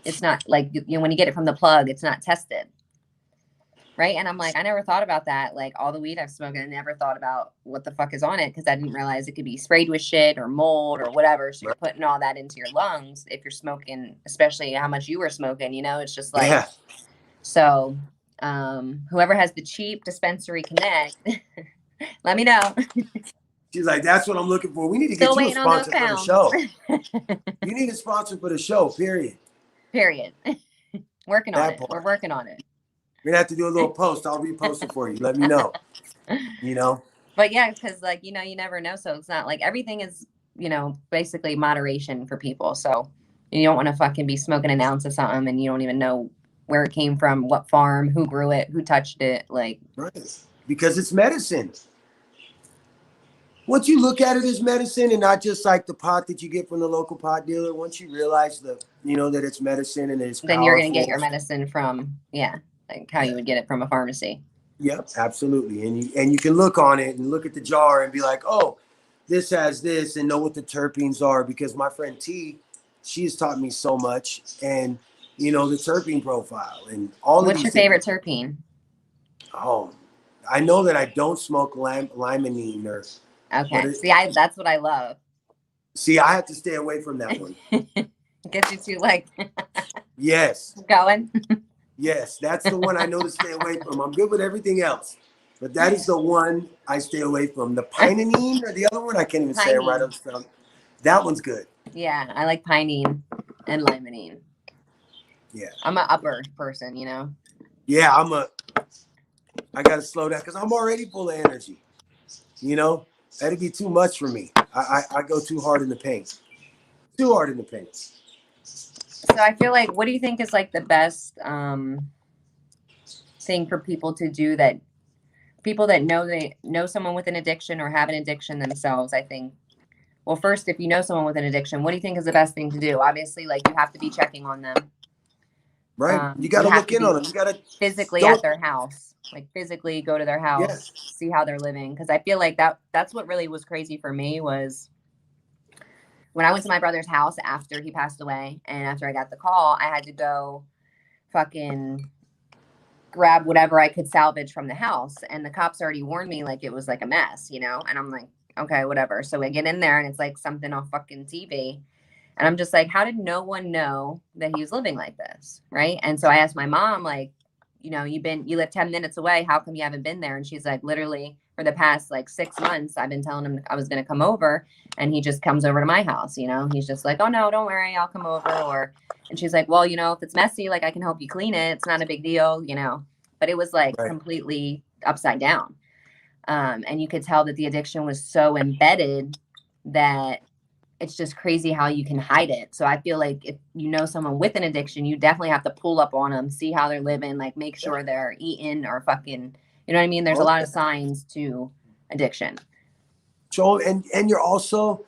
it's not like you know when you get it from the plug, it's not tested. Right. And I'm like, I never thought about that. Like all the weed I've smoked, I never thought about what the fuck is on it because I didn't realize it could be sprayed with shit or mold or whatever. So you're putting all that into your lungs if you're smoking, especially how much you were smoking, you know, it's just like, Yeah. So whoever has the cheap dispensary connect, let me know. She's like, that's what I'm looking for. We need to Still get you a waiting on those sponsor for the pounds. show. You need a sponsor for the show, period. Period. Working on That it. part. We're working on it. We're gonna have to do a little post. I'll repost it for you. Let me know. You know? But yeah, because like, you know, you never know. So it's not like everything is, you know, basically moderation for people. So you don't want to fucking be smoking an ounce of something and you don't even know where it came from, what farm, who grew it, who touched it. Like, right. Because it's medicine. Once you look at it as medicine and not just like the pot that you get from the local pot dealer, once you realize that it's medicine and it's powerful. Then you're gonna get your medicine from like how you would get it from a pharmacy. Yep, absolutely. And you can look on it and look at the jar and be like, oh, this has this, and know what the terpenes are, because my friend T, she's taught me so much, and the terpene profile and all. What's your favorite terpene? Oh, I know that I don't smoke limonene or. Okay. That's what I love. See, I have to stay away from that one. Gets you too like. Yes. Going. Yes, that's the one I know to stay away from. I'm good with everything else, but that is the one I stay away from. The pinene or the other one, I can't even say it right up front. That one's good. Yeah, I like pinene and limonene. Yeah. I'm an upper person, you know? Yeah, I got to slow down because I'm already full of energy. That'd be too much for me. I go too hard in the paint. Too hard in the paint. So I feel like, what do you think is like the best thing for people to do, that people that know someone with an addiction or have an addiction themselves? I think well, first, if you know someone with an addiction, what do you think is the best thing to do? Obviously, like, you have to be checking on them. Right. You got to look in on them. You got to physically at their house, like physically go to their house, see how they're living. Cause I feel like that's what really was crazy for me was when I went to my brother's house after he passed away. And after I got the call, I had to go fucking grab whatever I could salvage from the house. And the cops already warned me like it was like a mess, you know? And I'm like, okay, whatever. So I get in there and it's like something on fucking TV. And I'm just like, how did no one know that he was living like this? Right. And so I asked my mom, like, you know, you live 10 minutes away. How come you haven't been there? And she's like, literally for the past like 6 months, I've been telling him I was going to come over and he just comes over to my house. You know, he's just like, oh no, don't worry. I'll come over. And she's like, well, you know, if it's messy, like I can help you clean it. It's not a big deal, you know, but it was like completely upside down. And you could tell that the addiction was so embedded that it's just crazy how you can hide it. So I feel like if you know someone with an addiction, you definitely have to pull up on them, see how they're living, like make sure they're eating or fucking, you know what I mean? There's a lot of signs to addiction. So, and you're also,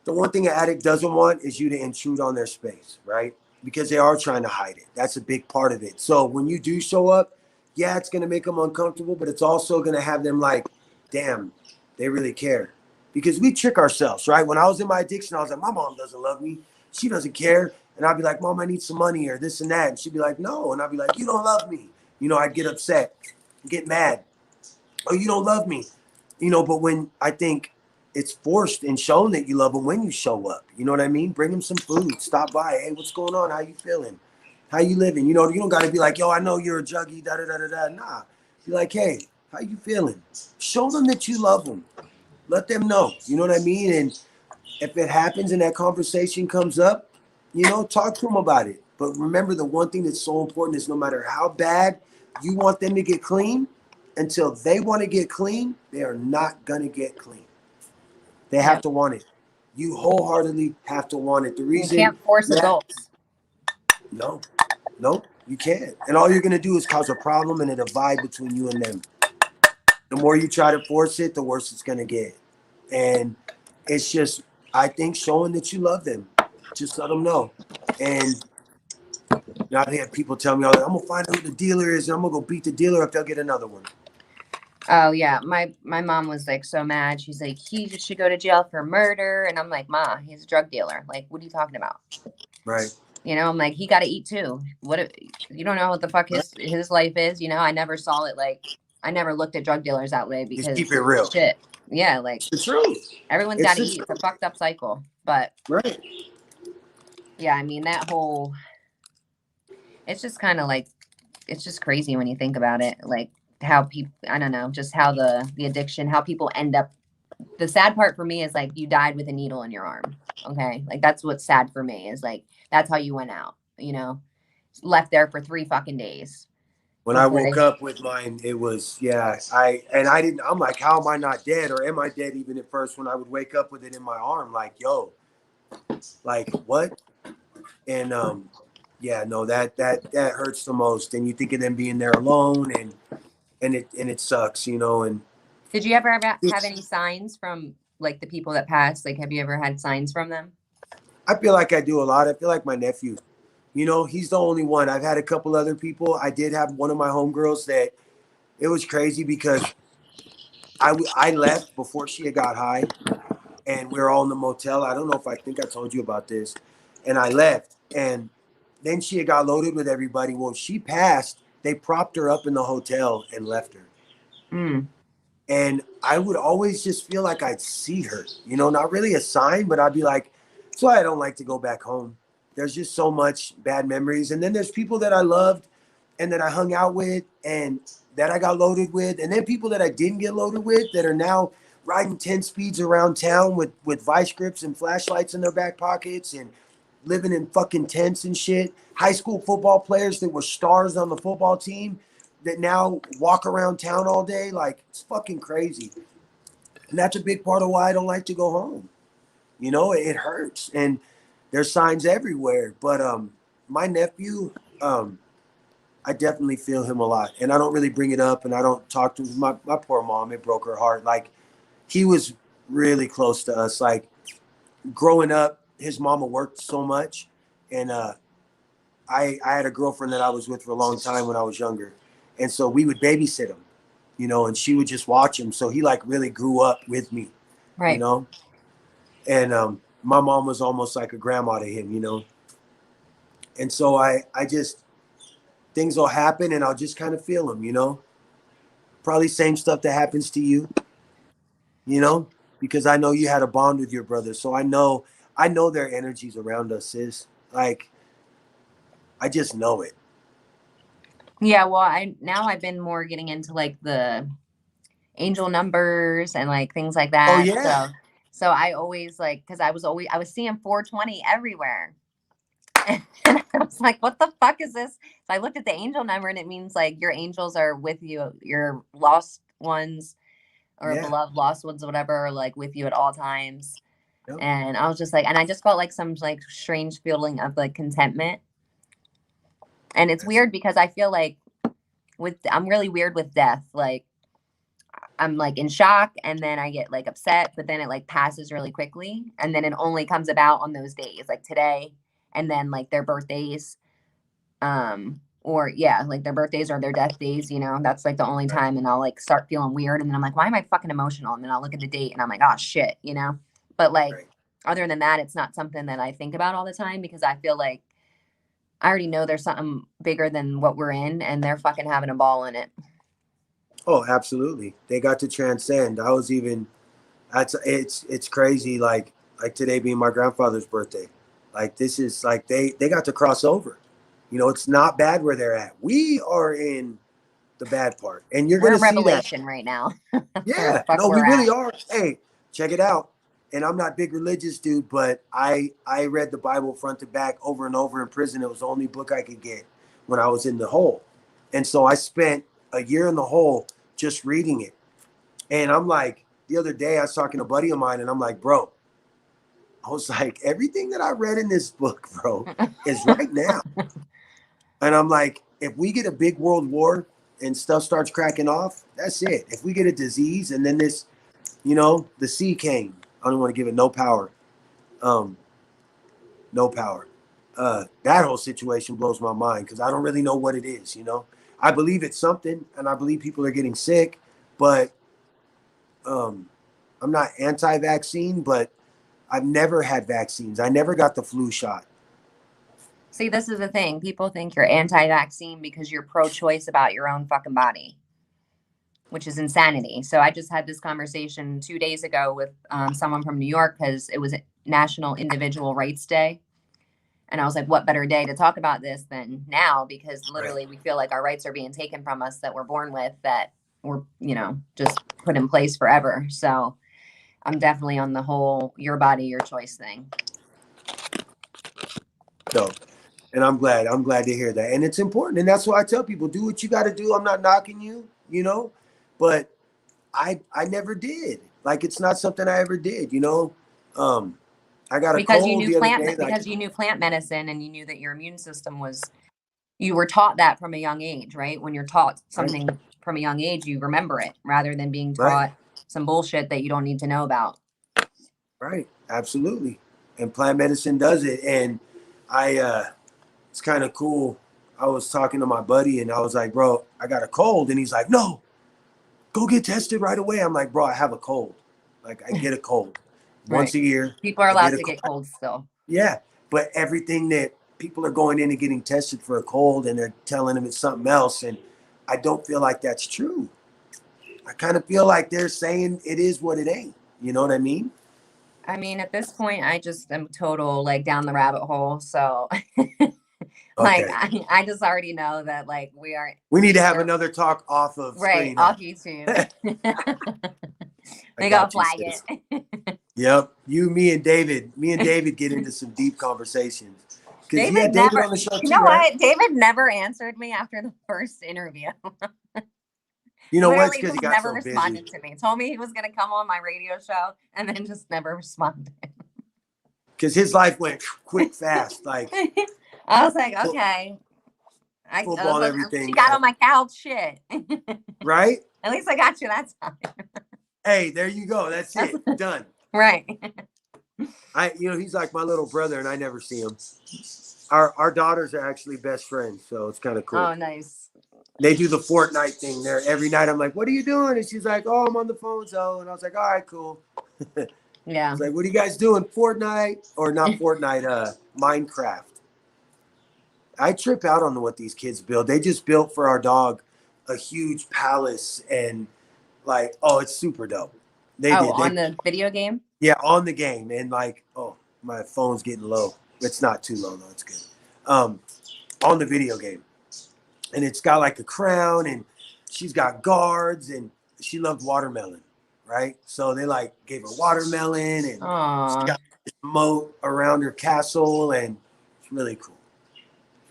the one thing an addict doesn't want is you to intrude on their space, right? Because they are trying to hide it. That's a big part of it. So when you do show up, yeah, it's going to make them uncomfortable, but it's also going to have them like, damn, they really care. Because we trick ourselves, right? When I was in my addiction, I was like, my mom doesn't love me. She doesn't care. And I'd be like, Mom, I need some money or this and that. And she'd be like, no. And I'd be like, you don't love me. You know, I'd get upset, get mad. Oh, you don't love me. You know, but when I think it's forced and shown that you love them when you show up, you know what I mean? Bring them some food, stop by. Hey, what's going on? How you feeling? How you living? You know, you don't got to be like, yo, I know you're a juggie, da-da-da-da-da. Nah. Be like, hey, how you feeling? Show them that you love them. Let them know, you know what I mean? And if it happens and that conversation comes up, you know, talk to them about it. But remember, the one thing that's so important is no matter how bad you want them to get clean, until they want to get clean, they are not going to get clean. They have to want it. You wholeheartedly have to want it. The reason you can't force adults. No, you can't. And all you're going to do is cause a problem and a divide between you and them. The more you try to force it, the worse it's going to get. And it's just, I think, showing that you love them. Just let them know. And I've had people tell me, I'm going to find out who the dealer is, and I'm going to go beat the dealer up. They'll get another one. Oh, yeah. My mom was like so mad. She's like, he should go to jail for murder. And I'm like, Ma, he's a drug dealer. Like, what are you talking about? Right. You know, I'm like, he got to eat too. What if you don't know what the fuck his life is? You know, I never saw it like, I never looked at drug dealers that way because just keep it real. Shit. Yeah, like it's the truth. Everyone's got to eat. It's a fucked up cycle. But right. Yeah, I mean that whole. It's just kind of like, it's just crazy when you think about it. Like how people, I don't know, just how the addiction, how people end up. The sad part for me is like you died with a needle in your arm. Okay, like that's what's sad for me is like that's how you went out. You know, left there for 3 fucking days. When I woke up with mine, it was, I'm like, how am I not dead? Or am I dead even at first when I would wake up with it in my arm? Like, yo, like what? And that hurts the most. And you think of them being there alone and it sucks, you know. And did you ever have any signs from like the people that passed? Like, have you ever had signs from them? I feel like I do a lot. I feel like my nephew. You know, he's the only one. I've had a couple other people. I did have one of my homegirls that it was crazy because I left before she had got high and we were all in the motel. I don't know if I think I told you about this. And I left and then she had got loaded with everybody. Well, she passed. They propped her up in the hotel and left her. Mm. And I would always just feel like I'd see her, you know, not really a sign, but I'd be like, that's why I don't like to go back home. There's just so much bad memories. And then there's people that I loved and that I hung out with and that I got loaded with. And then people that I didn't get loaded with that are now riding 10 speeds around town with vice grips and flashlights in their back pockets and living in fucking tents and shit. High school football players that were stars on the football team that now walk around town all day. Like, it's fucking crazy. And that's a big part of why I don't like to go home. You know, it hurts. And there's signs everywhere, but my nephew, I definitely feel him a lot, and I don't really bring it up, and I don't talk to my poor mom. It broke her heart. Like he was really close to us. Like growing up, his mama worked so much, and I had a girlfriend that I was with for a long time when I was younger, and so we would babysit him, you know, and she would just watch him. So he like really grew up with me, Right. you know, and my mom was almost like a grandma to him, you know, and so I just, things will happen and I'll just kind of feel them, you know, probably same stuff that happens to you, you know, because I know you had a bond with your brother, so I know their energies around us, sis. Like, I just know it. Yeah, well, I've been more getting into like the angel numbers and like things like that. Oh yeah. So I always like, because I was seeing 420 everywhere. And I was like, what the fuck is this? So I looked at the angel number and it means like your angels are with you, your lost ones or beloved lost ones or whatever, are like with you at all times. Yep. And I was just like, and I just felt like some like strange feeling of like contentment. And it's weird because I feel like I'm really weird with death. Like I'm like in shock and then I get like upset, but then it like passes really quickly. And then it only comes about on those days, like today and then like their birthdays. Or yeah, like their birthdays or their death days, you know, that's like the only time. And I'll like start feeling weird. And then I'm like, why am I fucking emotional? And then I'll look at the date and I'm like, oh shit, you know? But like, other than that, it's not something that I think about all the time because I feel like I already know there's something bigger than what we're in and they're fucking having a ball in it. Oh, absolutely. They got to transcend. I was even, it's crazy. Like today being my grandfather's birthday, like this is like, they got to cross over, you know, it's not bad where they're at. We are in the bad part and you're going to see revelation right now. Yeah, no, we really are. Hey, check it out. And I'm not big religious dude, but I read the Bible front to back over and over in prison. It was the only book I could get when I was in the hole. And so I spent a year in the hole just reading it. And I'm like, the other day I was talking to a buddy of mine and I'm like, bro, I was like, everything that I read in this book, bro, is right now. And I'm like, if we get a big world war and stuff starts cracking off, that's it. If we get a disease and then this, you know, the sea came, I don't want to give it no power. No power. That whole situation blows my mind because I don't really know what it is, you know. I believe it's something and I believe people are getting sick, but I'm not anti-vaccine, but I've never had vaccines. I never got the flu shot. See, this is the thing. People think you're anti-vaccine because you're pro-choice about your own fucking body, which is insanity. So I just had this conversation 2 days ago with someone from New York because it was National Individual Rights Day. And I was like, what better day to talk about this than now? Because literally we feel like our rights are being taken from us that we're born with, that we're, you know, just put in place forever. So I'm definitely on the whole your body, your choice thing. So, and I'm glad to hear that. And it's important. And that's why I tell people, do what you got to do. I'm not knocking you, you know, but I never did. Like, it's not something I ever did, you know. I got a because cold you knew the other plant day. Because you knew plant medicine and you knew that your immune system was, you were taught that from a young age, right? When you're taught something from a young age, you remember it rather than being taught some bullshit that you don't need to know about. Right. Absolutely. And plant medicine does it. And it's kind of cool. I was talking to my buddy and I was like, bro, I got a cold. And he's like, no, go get tested right away. I'm like, bro, I have a cold. Like, I get a cold once a year. People are allowed to get colds still. Yeah. But everything that people are going in and getting tested for a cold and they're telling them it's something else. And I don't feel like that's true. I kind of feel like they're saying it is what it ain't. You know what I mean? I mean, at this point, I just am total like down the rabbit hole. So like, I just already know that like we need to have another talk off of screen. Off YouTube. They got flag it. Yep. Me and David get into some deep conversations. David never, on the show you know what? David never answered me after the first interview. You know what? It's because he got never so responded busy. to me. Told me he was going to come on my radio show and then just never responded. Because his life went quick, fast. Like, I was like, okay. Football, everything. She got on my couch, shit. Right? At least I got you that time. Hey, there you go. That's it. Done. Right. He's like my little brother, and I never see him. Our daughters are actually best friends, so it's kind of cool. Oh, nice. They do the Fortnite thing there every night. I'm like, "What are you doing?" And she's like, "Oh, I'm on the phone, so." And I was like, "All right, cool." Yeah. It's like, "What are you guys doing? Fortnite or not Fortnite? Minecraft." I trip out on what these kids build. They just built for our dog a huge palace, and like, oh, it's super dope. On the video game? Yeah, on the game. And like, oh, my phone's getting low. It's not too low though. It's good. On the video game. And it's got like a crown, and she's got guards, and she loved watermelon, right? So they like gave her watermelon, and she got this moat around her castle, and it's really cool.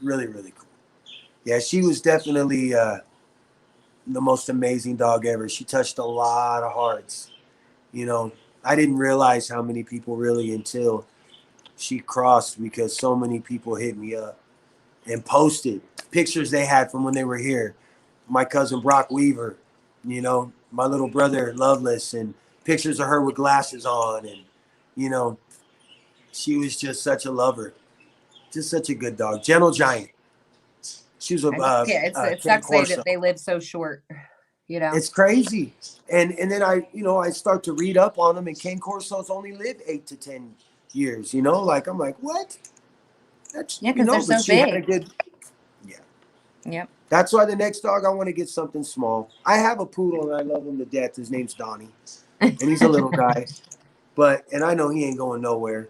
Really, really cool. Yeah, she was definitely the most amazing dog ever. She touched a lot of hearts. I didn't realize how many people really until she crossed, because so many people hit me up and posted pictures they had from when they were here. My cousin Brock Weaver, my little brother Loveless, and pictures of her with glasses on. And, she was just such a lover. Just such a good dog. Gentle Giant. She was it sucks that they live so short. It's crazy. And then I start to read up on them, and Cane Corsos only live 8 to 10 years, like, I'm like, what? That's, because they're so big. Yeah. Yep. That's why the next dog, I want to get something small. I have a poodle, and I love him to death. His name's Donnie, and he's a little guy, and I know he ain't going nowhere.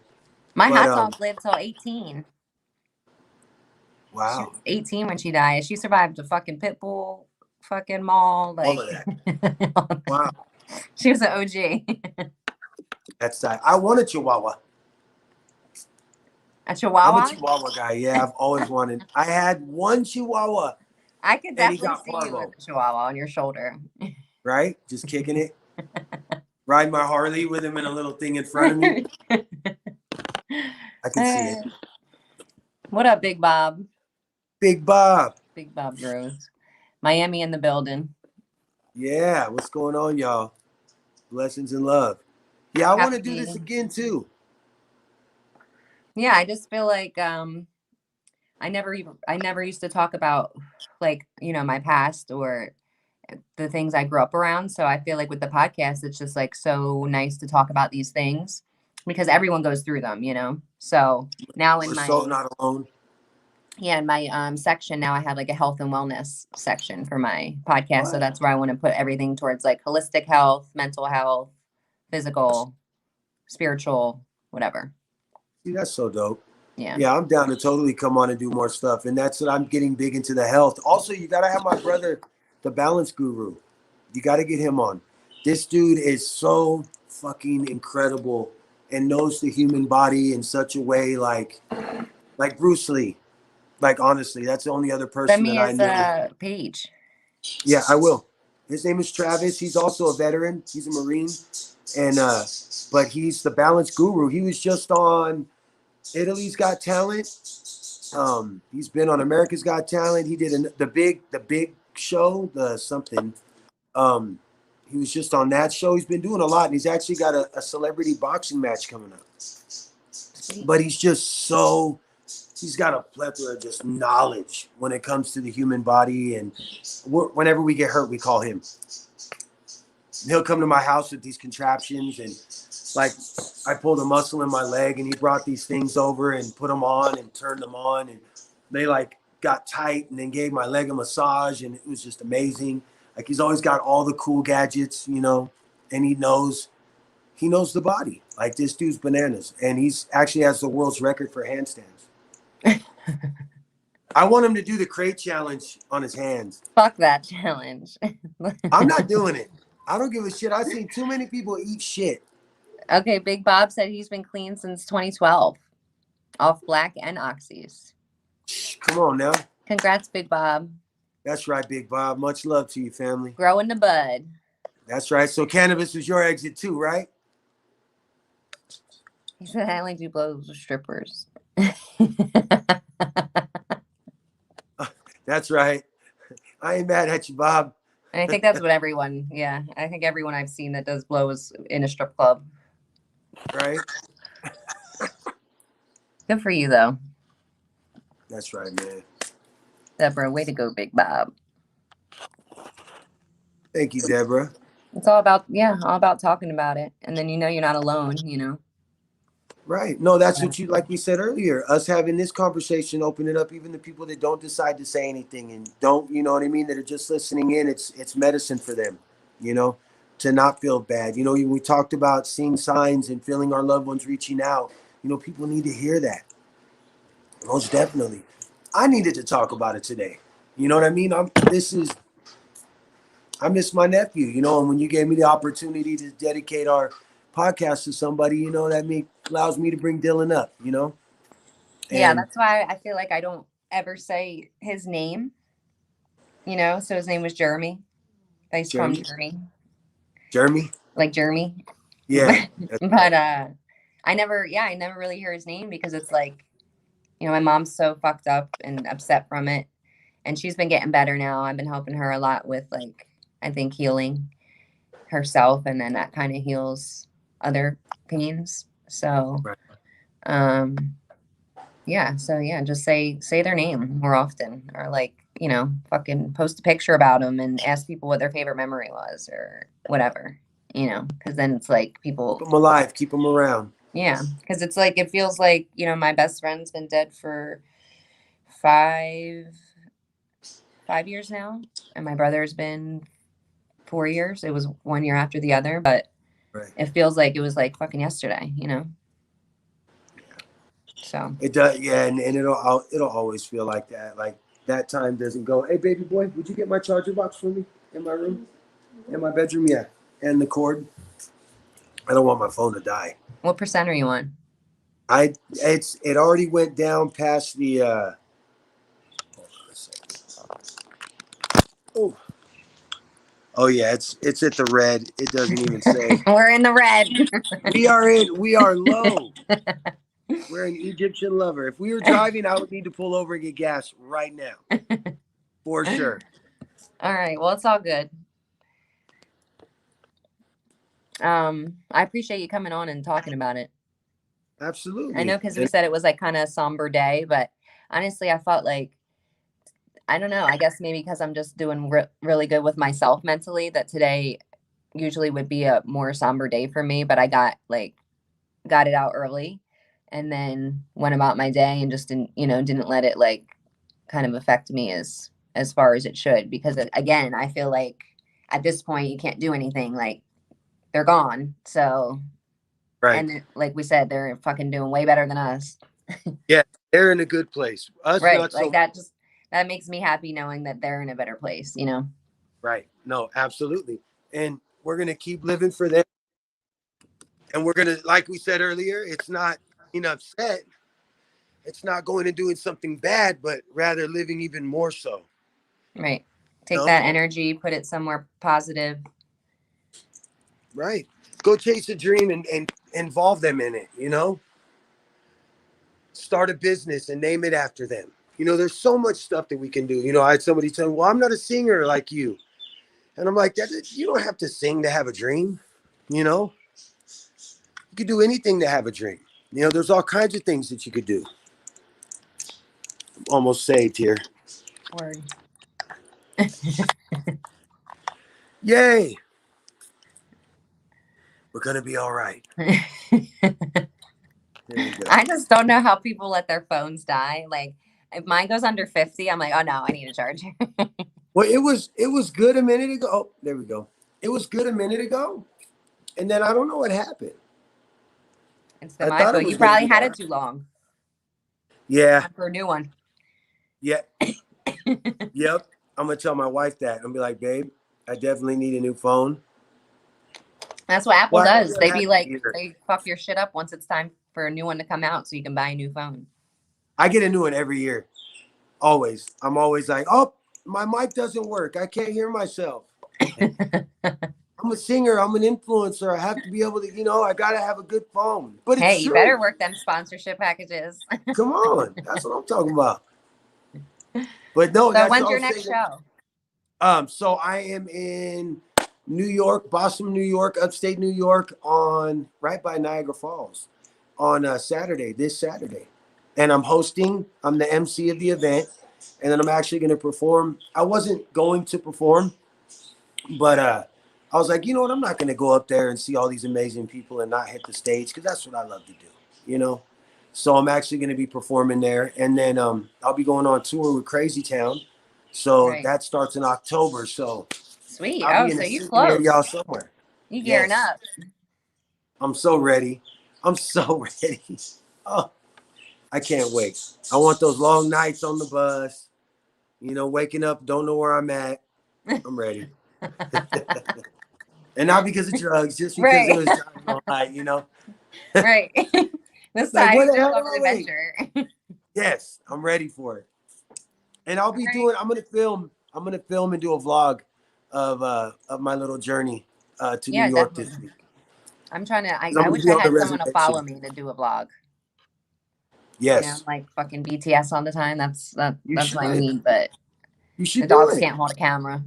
My hot dog lived till 18. Wow. She was 18 when she died. She survived a fucking pit bull fucking mall. Like, all of that. Wow. She was an OG. That's that. I want a Chihuahua. A Chihuahua? I'm a Chihuahua guy. Yeah, I've always wanted. I had one Chihuahua. I could definitely see you with a Chihuahua on your shoulder. Right? Just kicking it. Ride my Harley with him in a little thing in front of me. I can see it. What up, Big Bob? Big Bob. Big Bob Rose. Miami in the building. Yeah, what's going on, y'all? Blessings and love. Yeah, I want to do this again too. Yeah, I just feel like I never used to talk about like, my past or the things I grew up around. So I feel like with the podcast, it's just like so nice to talk about these things because everyone goes through them, So now in my not alone. Yeah, in my section now I have like a health and wellness section for my podcast. What? So that's where I want to put everything towards like holistic health, mental health, physical, spiritual, whatever. See, that's so dope. Yeah. Yeah, I'm down to totally come on and do more stuff. And that's what I'm getting big into the health. Also, you got to have my brother, the balance guru. You got to get him on. This dude is so fucking incredible and knows the human body in such a way like Bruce Lee. Like, honestly, that's the only other person that I know. Send me his page. Yeah, I will. His name is Travis. He's also a veteran. He's a Marine. And but he's the balance guru. He was just on Italy's Got Talent. He's been on America's Got Talent. He did the big show, the something. He was just on that show. He's been doing a lot, and he's actually got a celebrity boxing match coming up. But he's just he's got a plethora of just knowledge when it comes to the human body. And whenever we get hurt, we call him. And he'll come to my house with these contraptions, and like I pulled a muscle in my leg, and he brought these things over and put them on and turned them on, and they like got tight, and then gave my leg a massage, and it was just amazing. Like, he's always got all the cool gadgets, and he knows the body. Like, this dude's bananas, and he's actually has the world's record for handstands. I want him to do the crate challenge on his hands. Fuck that challenge. I'm not doing it. I don't give a shit. I've seen too many people eat shit. Okay, Big Bob said he's been clean since 2012, off black and oxys. Come on now. Congrats, Big Bob. That's right, Big Bob. Much love to you, family. Grow in the bud. That's right. So Cannabis was your exit too, right? He said I only do blows with strippers. That's right. I ain't mad at you, Bob. And I think that's what everyone, I think everyone I've seen that does blows in a strip club. Right? Good for you, though. That's right, man. Deborah, way to go, Big Bob. Thank you, Deborah. It's all about talking about it. And then you're not alone, Right. No, that's what you, like we said earlier, us having this conversation, opening up even the people that don't decide to say anything and don't, you know what I mean, that are just listening in. It's medicine for them, to not feel bad. We talked about seeing signs and feeling our loved ones reaching out. People need to hear that. Most definitely. I needed to talk about it today. You know what I mean? I miss my nephew, and when you gave me the opportunity to dedicate our podcast to somebody, that allows me to bring Dylan up, Yeah, And that's why I feel like I don't ever say his name, so his name was Jeremy. He's from Jeremy. Jeremy? Like Jeremy. Yeah. But I never really hear his name because it's like, my mom's so fucked up and upset from it. And she's been getting better now. I've been helping her a lot with, like, I think healing herself, and then that kind of heals other pains. So, Right. just say their name more often, or like, fucking post a picture about them and ask people what their favorite memory was or whatever, because then it's like people Keep them alive, keep them around. Yeah, because it's like, it feels like, my best friend's been dead for 5 years now, and my brother's been 4 years. It was 1 year after the other, but Right. it feels like it was like fucking yesterday, So It does, yeah, and it'll always feel like that. Like that time doesn't go. Hey, baby boy, would you get my charger box for me in my room, in my bedroom? Yeah, and the cord. I don't want my phone to die. What percent are you on? It already went down past the. Hold on a second. Oh yeah, it's at the red. It doesn't even say. We're in the red. We are low. We're an Egyptian lover. If we were driving, I would need to pull over and get gas right now. For sure. All right. Well, it's all good. I appreciate you coming on and talking about it. Absolutely. I know, because we said it was like kind of a somber day, but honestly, I felt like, I don't know, I guess maybe because I'm just doing really good with myself mentally, that today usually would be a more somber day for me, but I got it out early and then went about my day and just didn't let it like kind of affect me as far as it should, because again, I feel like at this point you can't do anything, like they're gone. So, right. And like we said, they're fucking doing way better than us. Yeah, they're in a good place. Us, right. Not like so. that makes me happy knowing that they're in a better place, Right. No, absolutely. And we're going to keep living for them. And we're going to, like we said earlier, it's not being upset. It's not going and doing something bad, but rather living even more so. Right. Take that energy, put it somewhere positive. Right. Go chase a dream and involve them in it, Start a business and name it after them. There's so much stuff that we can do. I had somebody tell me, well, I'm not a singer like you. And I'm like, you don't have to sing to have a dream, You could do anything to have a dream. There's all kinds of things that you could do. I'm almost saved here. Word. Yay. We're going to be all right. I just don't know how people let their phones die. Like, if mine goes under 50, I'm like, oh no, I need a charger. Well, it was good a minute ago. Oh, there we go. It was good a minute ago. And then I don't know what happened. It's my phone. You probably had it too long. Yeah. Time for a new one. Yeah. Yep. I'm going to tell my wife that. I'm going to be like, babe, I definitely need a new phone. That's what Apple does. They be like, they fuck your shit up once it's time for a new one to come out so you can buy a new phone. I get a new one every year. Always. I'm always like, oh, my mic doesn't work. I can't hear myself. I'm a singer. I'm an influencer. I have to be able to, I got to have a good phone. But hey, you better work them sponsorship packages. Come on. That's what I'm talking about. But no. So when's your next show? So I am in New York, Boston, New York, upstate New York, right by Niagara Falls on this Saturday. and I'm hosting. I'm the MC of the event, and then I'm actually going to perform. I wasn't going to perform, but I was like, you know what? I'm not going to go up there and see all these amazing people and not hit the stage, because that's what I love to do, you know? So I'm actually going to be performing there. And then I'll be going on tour with Crazy Town. So Right. that starts in October. So Sweet. I'll Oh, be in so the you city near close. y'all somewhere. You gearing Yes. up. I'm so ready. I'm so ready. Oh, I can't wait. I want those long nights on the bus, you know, waking up, don't know where I'm at. I'm ready. And not because of drugs, just because it Right. was driving all night, you know? Right. This Like, time where you the just hell love are the we? adventure. Yes, I'm ready for it. And I'll be Right. doing, I'm gonna film and do a vlog of my little journey to New Yeah, York this definitely. week. I'm trying to, 'Cause I'm I gonna wish be I on the had someone to follow reservation. me to do a vlog. You know, Yes. like fucking BTS all the time. That's You what I should. need, but You the should do dogs it. can't hold a camera.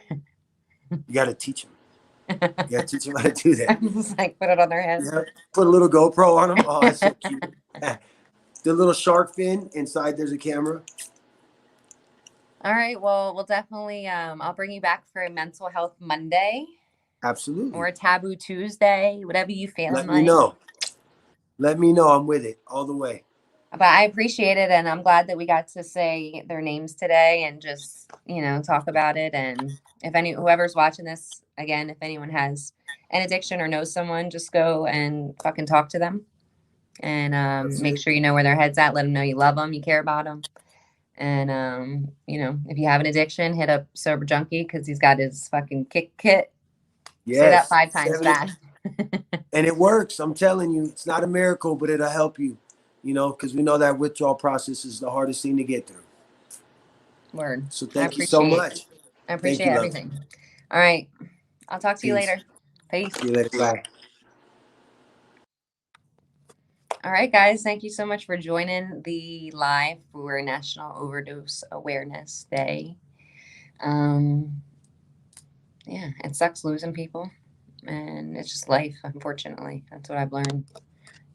You gotta teach them. You gotta teach them how to do that. I'm just like, put it on their head. Yeah. Put a little GoPro on them. Oh, that's so cute. The little shark fin inside. There's a camera. All right. Well, we'll definitely, I'll bring you back for a mental health Monday or Absolutely. a taboo Tuesday, whatever you feeling Let me like. know. Let me know. I'm with it all the way. But I appreciate it, and I'm glad that we got to say their names today and just, you know, talk about it. And if whoever's watching this, again, if anyone has an addiction or knows someone, just go and fucking talk to them and That's make it. sure you know where their head's at. Let them know you love them, you care about them. And you know, if you have an addiction, hit up Sober Junkie because he's got his fucking kick kit. Say that Yes. 5 times 70. fast. And it works. I'm telling you, it's not a miracle, but it'll help you, you know, because we know that withdrawal process is the hardest thing to get through. Word. So thank you so much. I Thank appreciate you, love. everything. All right. I'll talk to you Peace. later. Peace. See you later. Bye. All right, guys. Thank you so much for joining the live for National Overdose Awareness Day. Yeah, it sucks losing people, and it's just life, unfortunately. That's what I've learned.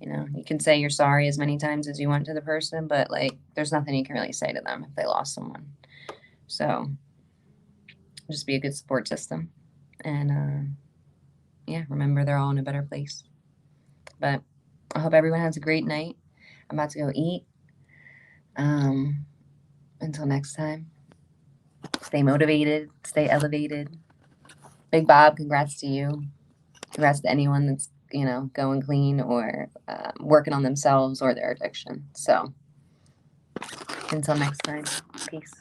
You know, you can say you're sorry as many times as you want to the person, but like, there's nothing you can really say to them if they lost someone. So just be a good support system. And yeah, remember they're all in a better place. But I hope everyone has a great night. I'm about to go eat. Until next time, stay motivated, stay elevated. Big Bob, congrats to you. Congrats to anyone that's, you know, going clean or working on themselves or their addiction. So until next time, peace.